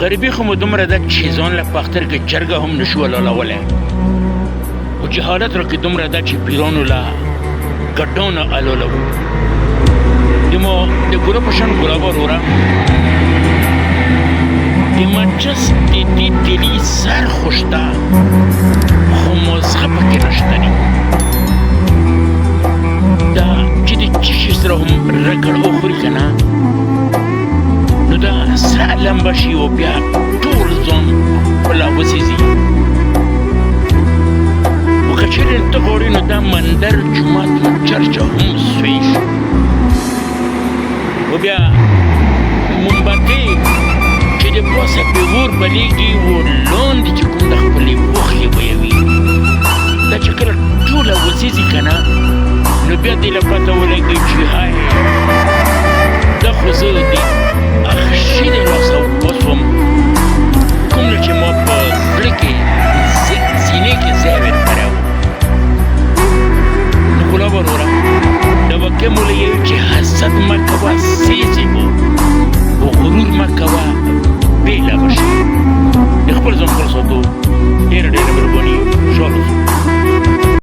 غریبي خو مو دومره ده چې ځان له په اختر کې جرګه هم نشو حلالولی او جهالت راکې دومره ده چې پیرانو له ګډانه حلالوو د ما د ګله په شان ګلابه وروره د مجلس د دې دلي سر خوش ده خو مازغه پکې نشته دي دا چې د چشي سره هم رګړ وخوري که نه نو دا سره لمبه شي او بیا ټول ځان خپله وسېځي خو که چېرې ته غواړې نو دا مندر جومات و چرچه هم سوی شو و بیا مومبتۍ چې د پاسه پې اور بلیږي و لاندې چې کوم د خپلې وښې بویوي دا چې کله ټوله وسېځي که نه نو بیا دې له پته ولګي چې هاي دا خو زه د اخښي د لاسه وسوم کوم نه چې ما په زړه کې سینې کې ځای ورکړی و نو ګلابه وروره دا واقع موله یو چې حسد مه کوه سېزې مو او غرور مه کوه بېله به شي د خپل ځان خپل ساتو ډېره ډېره مهرباني شا